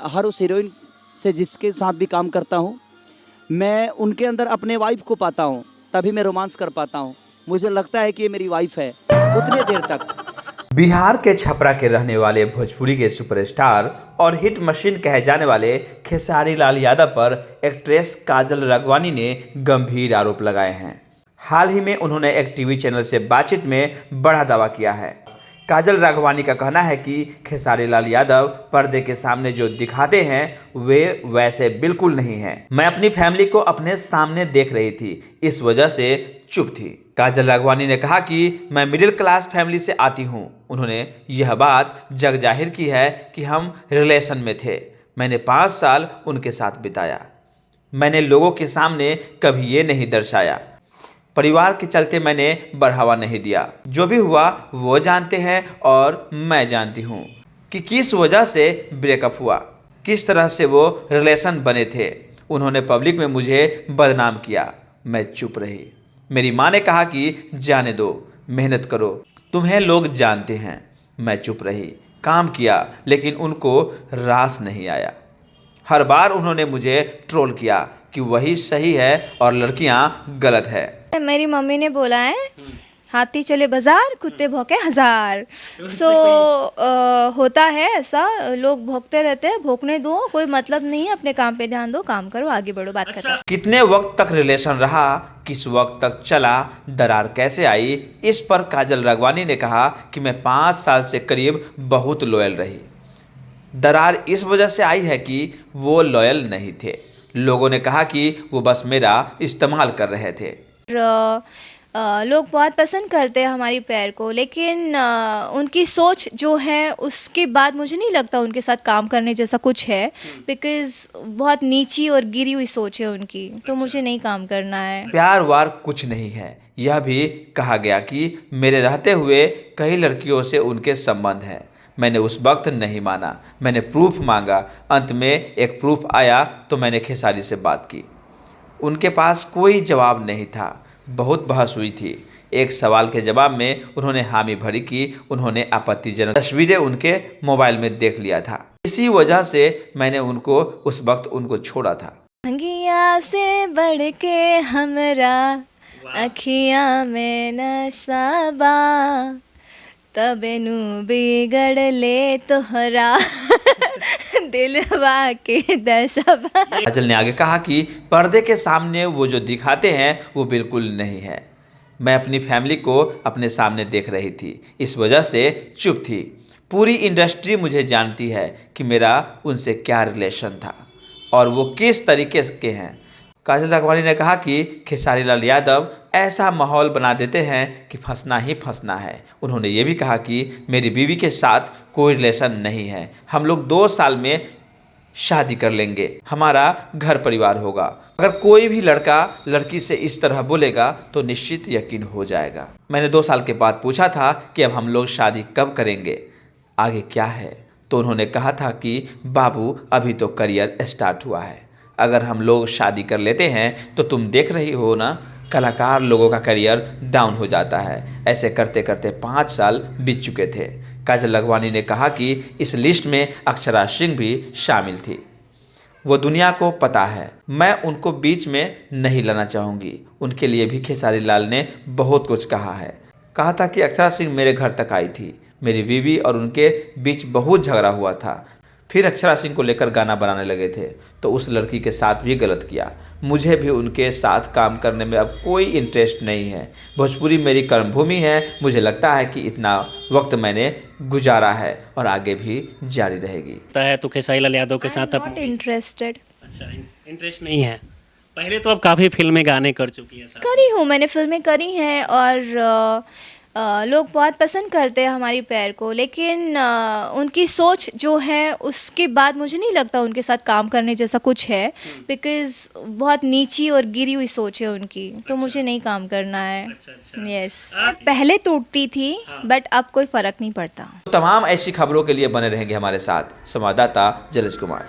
हर उस हीरोइन से जिसके साथ भी काम करता हूँ, मैं उनके अंदर अपने वाइफ को पाता हूँ, तभी मैं रोमांस कर पाता हूँ। मुझे लगता है कि ये मेरी वाइफ है उतने देर तक। बिहार के छपरा के रहने वाले भोजपुरी के सुपरस्टार और हिट मशीन कहे जाने वाले खेसारी लाल यादव पर एक्ट्रेस काजल राघवानी ने गंभीर आरोप लगाए हैं। हाल ही में उन्होंने एक टीवी चैनल से बातचीत में बड़ा दावा किया है। काजल राघवानी का कहना है कि खेसारी लाल यादव पर्दे के सामने जो दिखाते हैं वे वैसे बिल्कुल नहीं हैं। मैं अपनी फैमिली को अपने सामने देख रही थी, इस वजह से चुप थी। काजल राघवानी ने कहा कि मैं मिडिल क्लास फैमिली से आती हूं। उन्होंने यह बात जग जाहिर की है कि हम रिलेशन में थे। मैंने 5 साल उनके साथ बिताया। मैंने लोगों के सामने कभी ये नहीं दर्शाया। परिवार के चलते मैंने बढ़ावा नहीं दिया। जो भी हुआ वो जानते हैं और मैं जानती हूँ कि किस वजह से ब्रेकअप हुआ, किस तरह से वो रिलेशन बने थे। उन्होंने पब्लिक में मुझे बदनाम किया, मैं चुप रही। मेरी माँ ने कहा कि जाने दो, मेहनत करो, तुम्हें लोग जानते हैं। मैं चुप रही, काम किया, लेकिन उनको रास नहीं आया। हर बार उन्होंने मुझे ट्रोल किया कि वही सही है और लड़कियां गलत है। मेरी मम्मी ने बोला है हाथी चले बाजार कुत्ते भौंके हजार। होता है ऐसा, लोग भौंकते रहते हैं, भौंकने दो, कोई मतलब नहीं है, अपने काम पे ध्यान दो, काम करो, आगे बढ़ो, बात खत्म। कितने वक्त तक रिलेशन रहा, किस वक्त तक चला, दरार कैसे आई, इस पर काजल राघवानी ने कहा कि मैं 5 साल से करीब बहुत लॉयल रही। दरार इस वजह से आई है कि वो लॉयल नहीं थे। लोगों ने कहा कि वो बस मेरा इस्तेमाल कर रहे थे। लोग बहुत पसंद करते हैं हमारी पैर को, लेकिन उनकी सोच जो है उसके बाद मुझे नहीं लगता उनके साथ काम करने जैसा कुछ है, बिकॉज़ बहुत नीची और गिरी हुई सोच है उनकी, तो मुझे नहीं काम करना है। प्यार वार कुछ नहीं है। यह भी कहा गया कि मेरे रहते हुए कई लड़कियों से उनके संबंध हैं। मैंने उस वक्त नहीं माना, मैंने प्रूफ मांगा। अंत में एक प्रूफ आया तो मैंने खेसारी से बात की। उनके पास कोई जवाब नहीं था, बहुत बहस हुई थी। एक सवाल के जवाब में उन्होंने हामी भरी कि उन्होंने आपत्तिजनक तस्वीरें उनके मोबाइल में देख लिया था। इसी वजह से मैंने उनको उस वक्त उनको छोड़ा था। अंगिया से बढ़ के हमरा अखियां में नसाबा, तबेनु बिगड़ ले तोहरा दिलवा के दसबा। काजल ने आगे कहा कि पर्दे के सामने वो जो दिखाते हैं वो बिल्कुल नहीं है। मैं अपनी फैमिली को अपने सामने देख रही थी, इस वजह से चुप थी। पूरी इंडस्ट्री मुझे जानती है कि मेरा उनसे क्या रिलेशन था और वो किस तरीके के हैं। काजल राघवानी ने कहा कि खेसारी लाल यादव ऐसा माहौल बना देते हैं कि फंसना ही फंसना है। उन्होंने ये भी कहा कि मेरी बीवी के साथ कोई रिलेशन नहीं है, हम लोग 2 साल में शादी कर लेंगे, हमारा घर परिवार होगा। अगर कोई भी लड़का लड़की से इस तरह बोलेगा तो निश्चित यकीन हो जाएगा। मैंने 2 साल के बाद पूछा था कि अब हम लोग शादी कब करेंगे, आगे क्या है, तो उन्होंने कहा था कि बाबू अभी तो करियर स्टार्ट हुआ है, अगर हम लोग शादी कर लेते हैं तो तुम देख रही हो ना, कलाकार लोगों का करियर डाउन हो जाता है। ऐसे करते करते 5 साल बीत चुके थे। काजल राघवानी ने कहा कि इस लिस्ट में अक्षरा सिंह भी शामिल थी। वो दुनिया को पता है, मैं उनको बीच में नहीं लाना चाहूँगी। उनके लिए भी खेसारी लाल ने बहुत कुछ कहा है। कहा था कि अक्षरा सिंह मेरे घर तक आई थी, मेरी बीवी और उनके बीच बहुत झगड़ा हुआ था, फिर अक्षरा सिंह को लेकर गाना बनाने लगे थे, तो उस लड़की के साथ भी गलत किया। मुझे भी उनके साथ काम करने में अब कोई इंटरेस्ट नहीं है। भोजपुरी मेरी कर्मभूमि है। मुझे लगता है कि इतना वक्त मैंने गुजारा है और आगे भी जारी रहेगी। तो खेसारी लाल यादव के साथ नॉट इंटरेस्टेड। अच्छा, इंटरेस्ट नहीं है। पहले तो अब काफ़ी फिल्में गाने कर चुकी हैं। करी हूँ, मैंने फिल्में करी हैं और लोग बहुत पसंद करते हैं हमारी पैर को, लेकिन उनकी सोच जो है उसके बाद मुझे नहीं लगता उनके साथ काम करने जैसा कुछ है, बिकॉज़ बहुत नीची और गिरी हुई सोच है उनकी, तो मुझे नहीं काम करना है। यस, पहले टूटती थी बट अब कोई फ़र्क नहीं पड़ता। तमाम ऐसी खबरों के लिए बने रहेंगे हमारे साथ संवाददाता जलेश कुमार।